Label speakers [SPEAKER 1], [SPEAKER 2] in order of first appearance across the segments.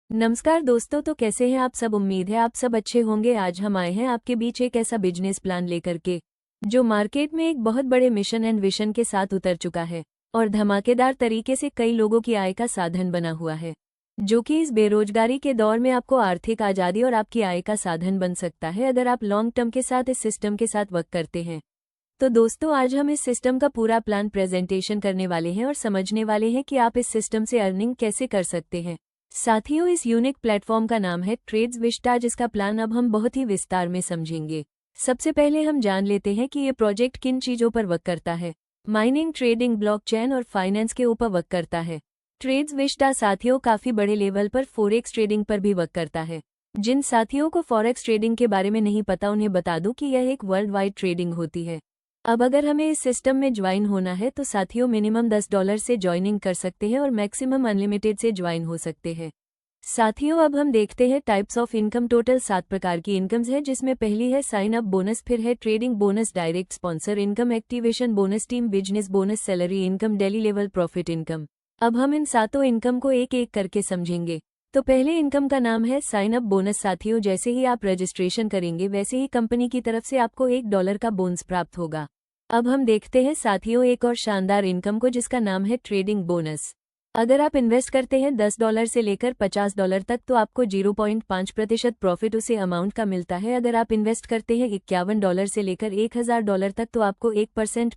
[SPEAKER 1] नमस्कार दोस्तों, तो कैसे हैं आप सब। उम्मीद है आप सब अच्छे होंगे। आज हम आए हैं आपके बीच एक ऐसा बिजनेस प्लान लेकर के जो मार्केट में एक बहुत बड़े मिशन एंड विशन के साथ उतर चुका है और धमाकेदार तरीके से कई लोगों की आय का साधन बना हुआ है, जो कि इस बेरोजगारी के दौर में आपको आर्थिक आज़ादी और आपकी आय का साधन बन सकता है अगर आप लॉन्ग टर्म के साथ इस सिस्टम के साथ वर्क करते हैं। तो दोस्तों, आज हम इस सिस्टम का पूरा प्लान प्रेजेंटेशन करने वाले हैं और समझने वाले हैं कि आप इस सिस्टम से अर्निंग कैसे कर सकते हैं। साथियों, इस यूनिक प्लेटफॉर्म का नाम है ट्रेड्स विस्टा, जिसका प्लान अब हम बहुत ही विस्तार में समझेंगे। सबसे पहले हम जान लेते हैं कि ये प्रोजेक्ट किन चीज़ों पर वर्क करता है। माइनिंग, ट्रेडिंग, ब्लॉकचेन और फाइनेंस के ऊपर वर्क करता है। ट्रेड्स विस्टा साथियों काफ़ी बड़े लेवल पर फॉरेक्स ट्रेडिंग पर भी वर्क करता है। जिन साथियों को फॉरेक्स ट्रेडिंग के बारे में नहीं पता, उन्हें बता दूं कि यह एक वर्ल्ड वाइड ट्रेडिंग होती है। अब अगर हमें इस सिस्टम में ज्वाइन होना है तो साथियों मिनिमम $10 से ज्वाइनिंग कर सकते हैं और मैक्सिमम अनलिमिटेड से ज्वाइन हो सकते हैं। साथियों, अब हम देखते हैं टाइप्स ऑफ इनकम। टोटल 7 प्रकार की इनकम्स है, जिसमें पहली है साइन अप बोनस, फिर है trading bonus, direct sponsor income, activation bonus, team business bonus, salary income, daily level profit income. अब हम इन सातों इनकम को एक एक करके समझेंगे। तो पहले इनकम का नाम है साइन अप बोनस। साथियों, जैसे ही आप रजिस्ट्रेशन करेंगे वैसे ही कंपनी की तरफ से आपको $1 का बोनस प्राप्त होगा। अब हम देखते हैं साथियों एक और शानदार इनकम को, जिसका नाम है ट्रेडिंग बोनस। अगर आप इन्वेस्ट करते हैं $10 से लेकर $50 तक तो आपको 0.5% प्रॉफिट उसी अमाउंट का मिलता है। अगर आप इन्वेस्ट करते हैं $51 से लेकर $1000 तक तो आपको 1%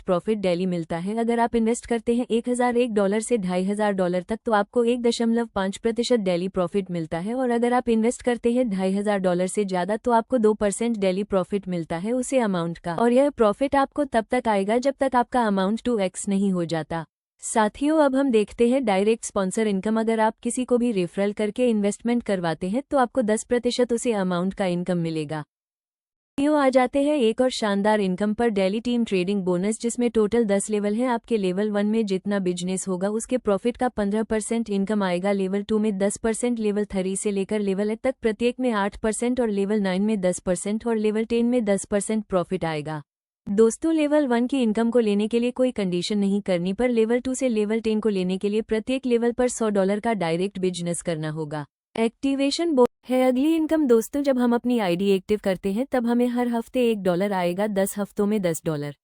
[SPEAKER 1] प्रॉफिट डेली मिलता है। अगर आप इन्वेस्ट करते हैं $1001 से $2500 तक तो आपको 1.5% डेली प्रॉफिट मिलता है। और अगर आप इन्वेस्ट करते हैं $2500 से ज़्यादा तो आपको 2% डेली प्रॉफिट मिलता है उसी अमाउंट का। और यह प्रॉफिट आपको तब तक आएगा जब तक आपका अमाउंट 2x नहीं हो जाता। साथियों, अब हम देखते हैं डायरेक्ट स्पॉन्सर इनकम। अगर आप किसी को भी रेफरल करके इन्वेस्टमेंट करवाते हैं तो आपको 10% उसी अमाउंट का इनकम मिलेगा। आ जाते हैं एक और शानदार इनकम पर, डेली टीम ट्रेडिंग बोनस, जिसमें टोटल 10 लेवल हैं। आपके लेवल 1 में जितना बिजनेस होगा उसके प्रॉफिट का 15% इनकम आएगा, लेवल 2 में 10%, लेवल 3 से लेकर लेवल 8 तक प्रत्येक में 8% और लेवल 9 में 10% और लेवल 10 में 10% प्रॉफिट आएगा। दोस्तों, लेवल 1 की इनकम को लेने के लिए कोई कंडीशन नहीं करनी, पर लेवल 2 से लेवल 10 को लेने के लिए प्रत्येक लेवल पर $100 का डायरेक्ट बिजनेस करना होगा। एक्टिवेशन है अगली इनकम। दोस्तों, जब हम अपनी आईडी एक्टिव करते हैं तब हमें हर हफ्ते $1 आएगा, 10 हफ्तों में $10।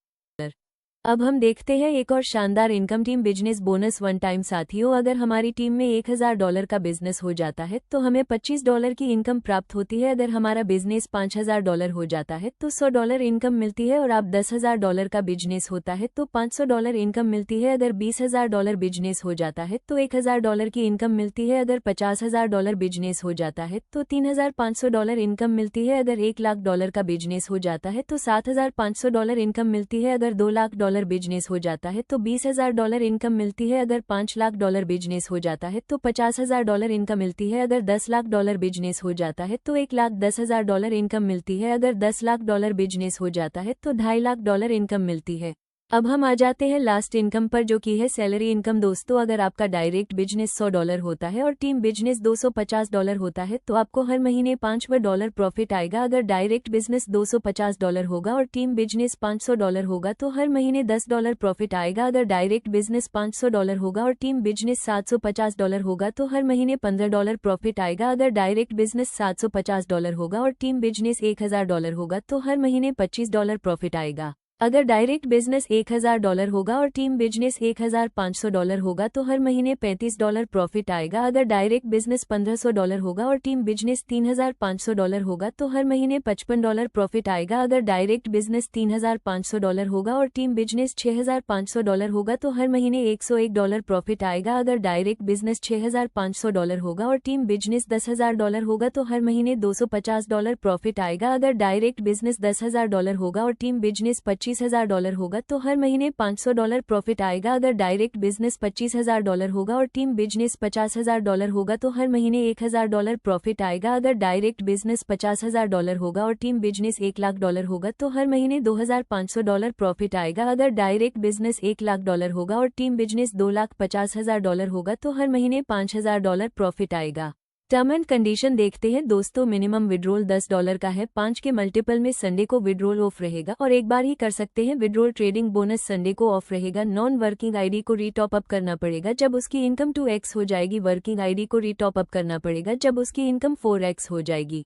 [SPEAKER 1] अब हम देखते हैं एक और शानदार income, team business bonus one time. साथियों, अगर हमारी टीम में $1000 का बिजनेस हो जाता है तो हमें $25 की इनकम प्राप्त होती है। अगर हमारा बिजनेस $5000 हो जाता है तो $100 इनकम मिलती है। और आप $10,000 का बिजनेस होता है तो $500 इनकम मिलती है। अगर $20,000 बिजनेस हो जाता है तो $1000 की इनकम मिलती है। अगर $50,000 बिजनेस हो जाता है तो $3500 इनकम मिलती है। अगर $1,00,000 का बिजनेस हो जाता है तो $7500 इनकम मिलती है। अगर $2,00,000 बिजनेस हो जाता है तो $20,000 इनकम मिलती है। अगर $5,00,000 बिजनेस हो जाता है तो $50,000 इनकम मिलती है। अगर $10,00,000 बिजनेस हो जाता है तो $1,10,000 इनकम मिलती है। अगर $10,00,000 बिजनेस हो जाता है तो $2,50,000 इनकम मिलती है। अब हम आ जाते हैं लास्ट इनकम पर, जो कि है सैलरी इनकम। दोस्तों, अगर आपका डायरेक्ट बिजनेस $100 होता है और टीम बिजनेस $250 होता है तो आपको हर महीने $5 प्रॉफिट आएगा। अगर डायरेक्ट बिजनेस $250 होगा और टीम बिजनेस $500 होगा तो हर महीने $10 प्रॉफिट आएगा। अगर डायरेक्ट बिजनेस $500 होगा और टीम बिजनेस $750 होगा तो हर महीने $15 प्रॉफिट आएगा। अगर डायरेक्ट बिजनेस $750 होगा और टीम बिजनेस $1000 होगा तो हर महीने $25 प्रॉफिट आएगा। अगर डायरेक्ट बिजनेस $1000 होगा और टीम बिजनेस $1500 होगा तो हर महीने $35 प्रॉफिट आएगा। अगर डायरेक्ट बिजनेस $1500 होगा और टीम बिजनेस $3500 होगा तो हर महीने $55 प्रॉफिट आएगा। अगर डायरेक्ट बिजनेस $3500 होगा और टीम बिजनेस $6500 होगा तो हर महीने $101 प्रॉफिट आएगा। अगर डायरेक्ट बिजनेस $6500 होगा और टीम बिजनेस $10,000 होगा तो हर महीने $250 प्रॉफिट आएगा। अगर डायरेक्ट बिजनेस $10,000 होगा और टीम बिजनेस $25,000 होगा तो हर महीने $500 प्रॉफिट आएगा। अगर डायरेक्ट बिजनेस $25,000 होगा और टीम बिजनेस $50,000 होगा तो हर महीने $1,000 प्रॉफिट आएगा। अगर डायरेक्ट बिजनेस $50,000 होगा और टीम बिजनेस $1,00,000 होगा तो हर महीने $2,500 प्रॉफिट आएगा। अगर डायरेक्ट बिजनेस $1,00,000 होगा और टीम बिजनेस $2,50,000 होगा तो हर महीने $5,000 प्रॉफिट आएगा। टर्म एंड कंडीशन देखते हैं दोस्तों। मिनिमम विड्रॉल $10 का है, 5 के मल्टीपल में संडे को विड्रॉल ऑफ रहेगा और एक बार ही कर सकते हैं विड्रॉल। ट्रेडिंग बोनस संडे को ऑफ रहेगा। नॉन वर्किंग आईडी को रीटॉप अप करना पड़ेगा जब उसकी इनकम 2x हो जाएगी। वर्किंग आईडी को रीटॉप अप करना पड़ेगा जब उसकी इनकम 4x हो जाएगी।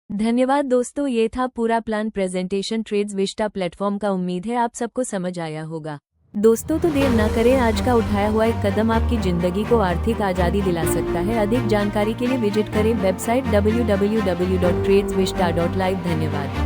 [SPEAKER 1] धन्यवाद दोस्तों, ये था पूरा plan presentation Trades Vista platform का। उम्मीद है आप सबको समझ आया होगा। दोस्तों तो देर ना करें, आज का उठाया हुआ एक कदम आपकी जिंदगी को आर्थिक आज़ादी दिला सकता है। अधिक जानकारी के लिए विजिट करें वेबसाइट www.tradesvista.live। धन्यवाद।